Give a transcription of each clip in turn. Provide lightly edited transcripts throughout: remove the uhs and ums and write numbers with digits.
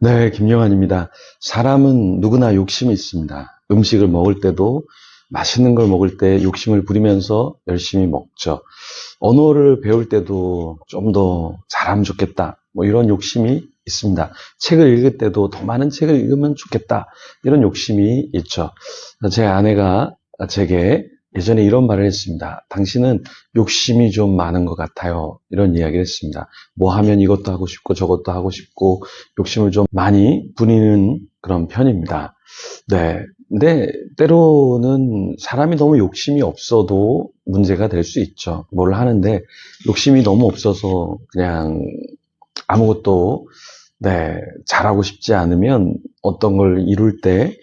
네, 김영환입니다. 사람은 누구나 욕심이 있습니다. 음식을 먹을 때도 맛있는 걸 먹을 때 욕심을 부리면서 열심히 먹죠. 언어를 배울 때도 좀 더 잘하면 좋겠다. 뭐 이런 욕심이 있습니다. 책을 읽을 때도 더 많은 책을 읽으면 좋겠다. 이런 욕심이 있죠. 제 아내가 제게 예전에 이런 말을 했습니다. 당신은 욕심이 좀 많은 것 같아요. 이런 이야기를 했습니다. 뭐 하면 이것도 하고 싶고 저것도 하고 싶고 욕심을 좀 많이 부리는 그런 편입니다. 네. 근데 때로는 사람이 너무 욕심이 없어도 문제가 될 수 있죠. 뭘 하는데 욕심이 너무 없어서 그냥 아무것도 잘하고 싶지 않으면 어떤 걸 이룰 때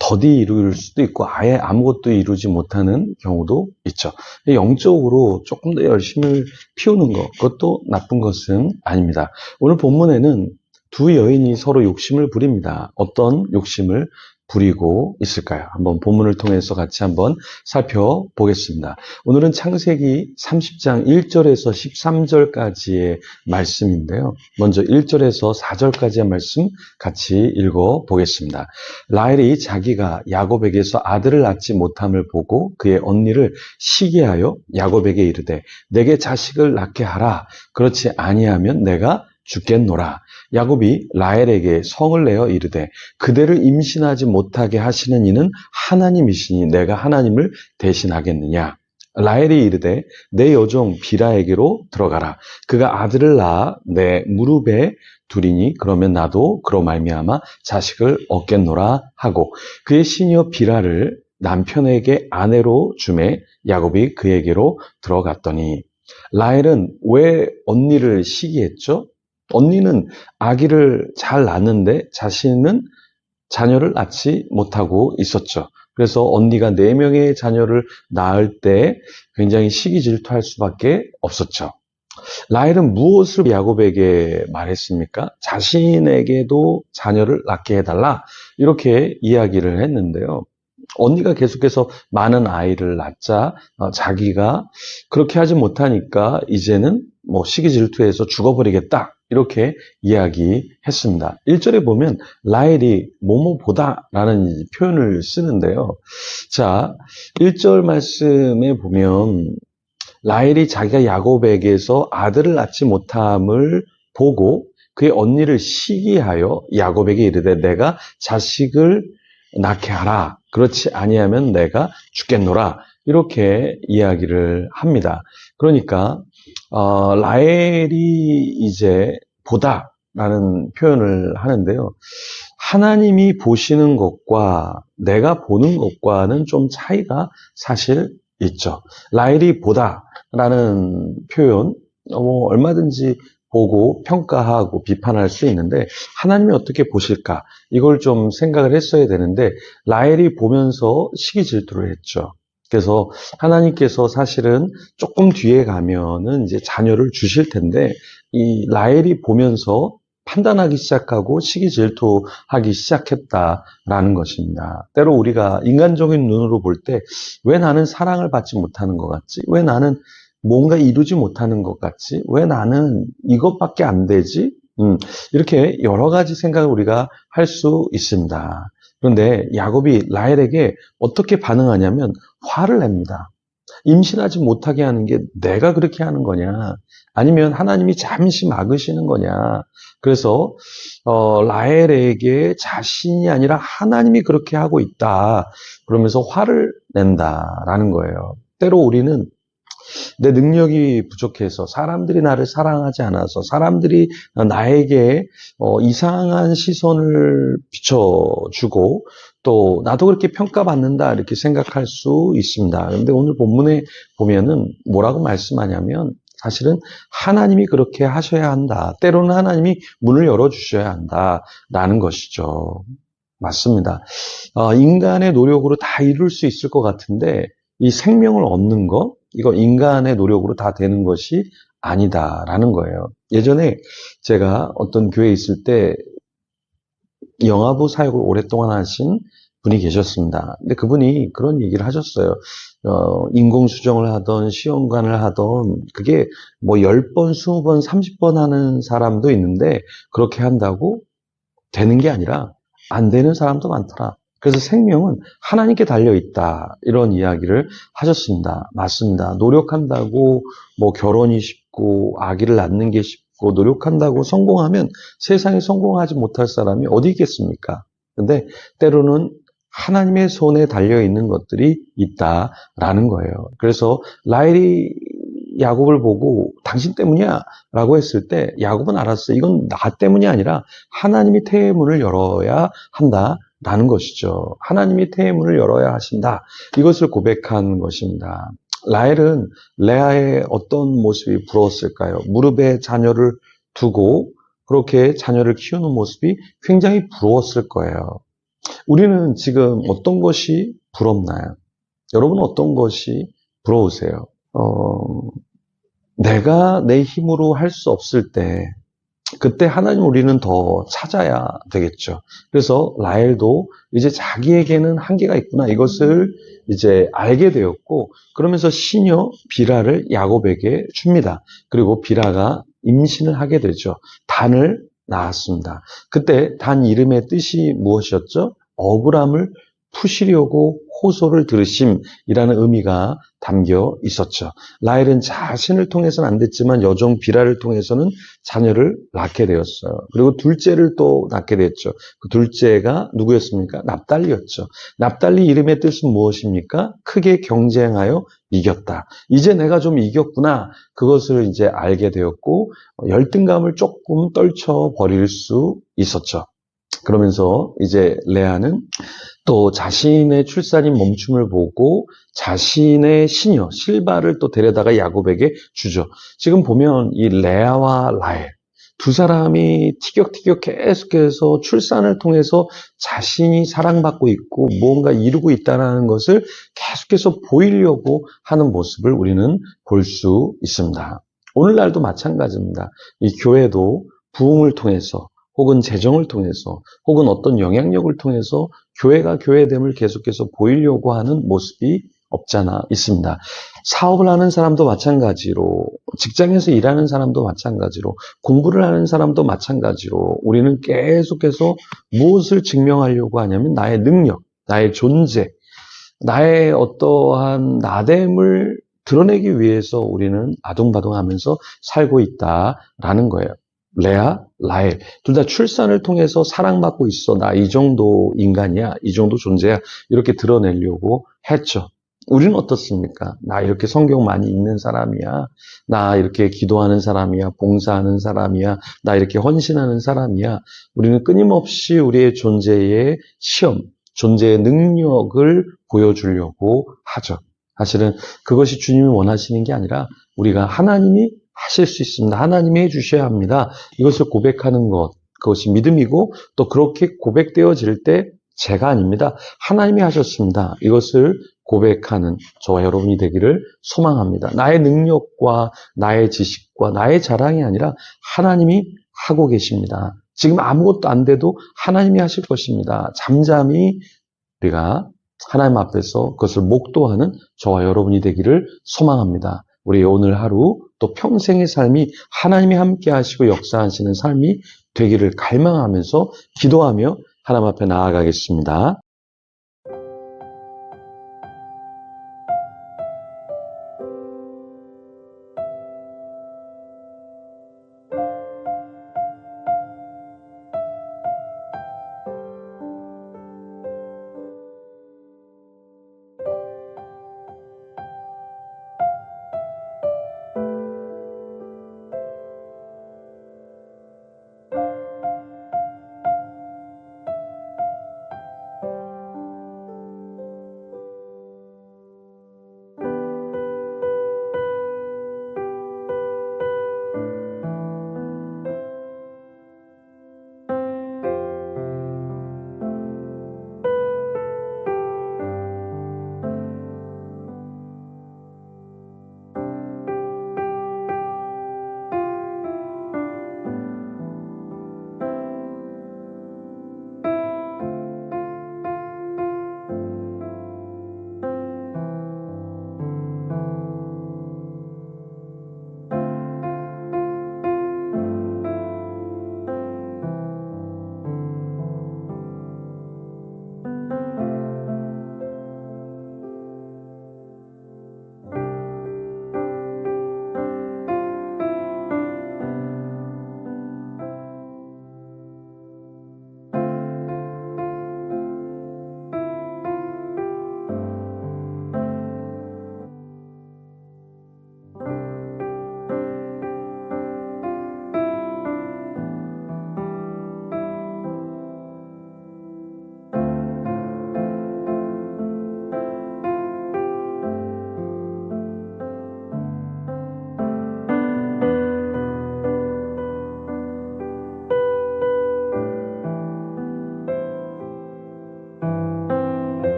더디 이룰 수도 있고 아예 아무것도 이루지 못하는 경우도 있죠. 영적으로 조금 더 열심을 피우는 것, 그것도 나쁜 것은 아닙니다. 오늘 본문에는 두 여인이 서로 욕심을 부립니다. 어떤 욕심을 부리고 있을까요? 한번 본문을 통해서 같이 한번 살펴보겠습니다. 오늘은 창세기 30장 1절에서 13절까지의 말씀인데요. 먼저 1절에서 4절까지의 말씀 같이 읽어보겠습니다. 라헬이 자기가 야곱에게서 아들을 낳지 못함을 보고 그의 언니를 시기하여 야곱에게 이르되 내게 자식을 낳게 하라. 그렇지 아니하면 내가 죽겠노라. 야곱이 라헬에게 성을 내어 이르되 그대를 임신하지 못하게 하시는 이는 하나님이시니 내가 하나님을 대신하겠느냐. 라헬이 이르되 내 여종 비라에게로 들어가라. 그가 아들을 낳아 내 무릎에 두리니 그러면 나도 그로 말미암아 자식을 얻겠노라 하고 그의 시녀 비라를 남편에게 아내로 주매 야곱이 그에게로 들어갔더니 라헬은 왜 언니를 시기했죠? 언니는 아기를 잘 낳는데 자신은 자녀를 낳지 못하고 있었죠. 그래서 언니가 4명의 자녀를 낳을 때 굉장히 시기 질투할 수밖에 없었죠. 라헬은 무엇을 야곱에게 말했습니까? 자신에게도 자녀를 낳게 해달라 이렇게 이야기를 했는데요. 언니가 계속해서 많은 아이를 낳자 자기가 그렇게 하지 못하니까 이제는 뭐 시기 질투해서 죽어버리겠다 이렇게 이야기했습니다. 1절에 보면 라헬이 뭐뭐보다라는 표현을 쓰는데요. 자, 1절 말씀에 보면 라헬이 자기가 야곱에게서 아들을 낳지 못함을 보고 그의 언니를 시기하여 야곱에게 이르되 내가 자식을 낳게 하라. 그렇지 아니하면 내가 죽겠노라. 이렇게 이야기를 합니다. 그러니까 라헬이 이제 보다라는 표현을 하는데요. 하나님이 보시는 것과 내가 보는 것과는 좀 차이가 사실 있죠. 라헬이 보다라는 표현, 얼마든지 보고 평가하고 비판할 수 있는데 하나님이 어떻게 보실까? 이걸 좀 생각을 했어야 되는데 라헬이 보면서 시기 질투를 했죠. 그래서 하나님께서 사실은 조금 뒤에 가면은 이제 자녀를 주실 텐데 이 라헬이 보면서 판단하기 시작하고 시기 질투하기 시작했다라는 것입니다. 때로 우리가 인간적인 눈으로 볼 때 왜 나는 사랑을 받지 못하는 것 같지? 왜 나는 뭔가 이루지 못하는 것 같지? 왜 나는 이것밖에 안 되지? 이렇게 여러 가지 생각을 우리가 할 수 있습니다. 그런데 야곱이 라헬에게 어떻게 반응하냐면 화를 냅니다. 임신하지 못하게 하는 게 내가 그렇게 하는 거냐? 아니면 하나님이 잠시 막으시는 거냐? 그래서 라헬에게 자신이 아니라 하나님이 그렇게 하고 있다. 그러면서 화를 낸다라는 거예요. 때로 우리는 내 능력이 부족해서 사람들이 나를 사랑하지 않아서 사람들이 나에게 이상한 시선을 비춰주고 또 나도 그렇게 평가받는다 이렇게 생각할 수 있습니다. 그런데 오늘 본문에 보면은 뭐라고 말씀하냐면 사실은 하나님이 그렇게 하셔야 한다. 때로는 하나님이 문을 열어주셔야 한다라는 것이죠. 맞습니다. 인간의 노력으로 다 이룰 수 있을 것 같은데 이 생명을 얻는 거 이거 인간의 노력으로 다 되는 것이 아니다라는 거예요. 예전에 제가 어떤 교회에 있을 때 영아부 사역을 오랫동안 하신 분이 계셨습니다. 근데 그분이 그런 얘기를 하셨어요. 인공수정을 하던 시험관을 하던 그게 뭐 10번, 20번, 30번 하는 사람도 있는데 그렇게 한다고 되는 게 아니라 안 되는 사람도 많더라. 그래서 생명은 하나님께 달려있다. 이런 이야기를 하셨습니다. 맞습니다. 노력한다고 뭐 결혼이 쉽고 아기를 낳는 게 쉽고 노력한다고 성공하면 세상에 성공하지 못할 사람이 어디 있겠습니까? 근데 때로는 하나님의 손에 달려있는 것들이 있다라는 거예요. 그래서 라헬이 야곱을 보고 당신 때문이야 라고 했을 때 야곱은 알았어요. 이건 나 때문이 아니라 하나님이 태의 문을 열어야 한다라는 것이죠. 하나님이 태의 문을 열어야 하신다. 이것을 고백한 것입니다. 라헬은 레아의 어떤 모습이 부러웠을까요? 무릎에 자녀를 두고 그렇게 자녀를 키우는 모습이 굉장히 부러웠을 거예요. 우리는 지금 어떤 것이 부럽나요? 여러분 어떤 것이 부러우세요? 내가 내 힘으로 할 수 없을 때 그때 하나님 우리는 더 찾아야 되겠죠. 그래서 라헬도 이제 자기에게는 한계가 있구나 이것을 이제 알게 되었고 그러면서 시녀 비라를 야곱에게 줍니다. 그리고 비라가 임신을 하게 되죠. 단을 낳았습니다. 그때 단 이름의 뜻이 무엇이었죠? 억울함을 푸시려고 호소를 들으심이라는 의미가 담겨 있었죠. 라헬은 자신을 통해서는 안 됐지만 여종 비라를 통해서는 자녀를 낳게 되었어요. 그리고 둘째를 또 낳게 됐죠. 그 둘째가 누구였습니까? 납달리였죠. 납달리 이름의 뜻은 무엇입니까? 크게 경쟁하여 이겼다. 이제 내가 좀 이겼구나. 그것을 이제 알게 되었고 열등감을 조금 떨쳐버릴 수 있었죠. 그러면서 이제 레아는 또 자신의 출산이 멈춤을 보고 자신의 시녀 실바를 또 데려다가 야곱에게 주죠. 지금 보면 이 레아와 라헬 두 사람이 티격태격 계속해서 출산을 통해서 자신이 사랑받고 있고 무언가 이루고 있다는 것을 계속해서 보이려고 하는 모습을 우리는 볼 수 있습니다. 오늘날도 마찬가지입니다. 이 교회도 부흥을 통해서 혹은 재정을 통해서 혹은 어떤 영향력을 통해서 교회가 교회됨을 계속해서 보이려고 하는 모습이 없잖아 있습니다. 사업을 하는 사람도 마찬가지로 직장에서 일하는 사람도 마찬가지로 공부를 하는 사람도 마찬가지로 우리는 계속해서 무엇을 증명하려고 하냐면 나의 능력, 나의 존재, 나의 어떠한 나됨을 드러내기 위해서 우리는 아둥바둥하면서 살고 있다라는 거예요. 레아, 라헬 둘 다 출산을 통해서 사랑받고 있어. 나 이 정도 인간이야. 이 정도 존재야. 이렇게 드러내려고 했죠. 우리는 어떻습니까? 나 이렇게 성경 많이 읽는 사람이야. 나 이렇게 기도하는 사람이야. 봉사하는 사람이야. 나 이렇게 헌신하는 사람이야. 우리는 끊임없이 우리의 존재의 시험, 존재의 능력을 보여주려고 하죠. 사실은 그것이 주님이 원하시는 게 아니라 우리가 하나님이 하실 수 있습니다. 하나님이 해주셔야 합니다. 이것을 고백하는 것, 그것이 믿음이고 또 그렇게 고백되어질 때 제가 아닙니다. 하나님이 하셨습니다. 이것을 고백하는 저와 여러분이 되기를 소망합니다. 나의 능력과 나의 지식과 나의 자랑이 아니라 하나님이 하고 계십니다. 지금 아무것도 안 돼도 하나님이 하실 것입니다. 잠잠히 우리가 하나님 앞에서 그것을 목도하는 저와 여러분이 되기를 소망합니다. 우리 오늘 하루 또 평생의 삶이 하나님이 함께 하시고 역사하시는 삶이 되기를 갈망하면서 기도하며 하나님 앞에 나아가겠습니다.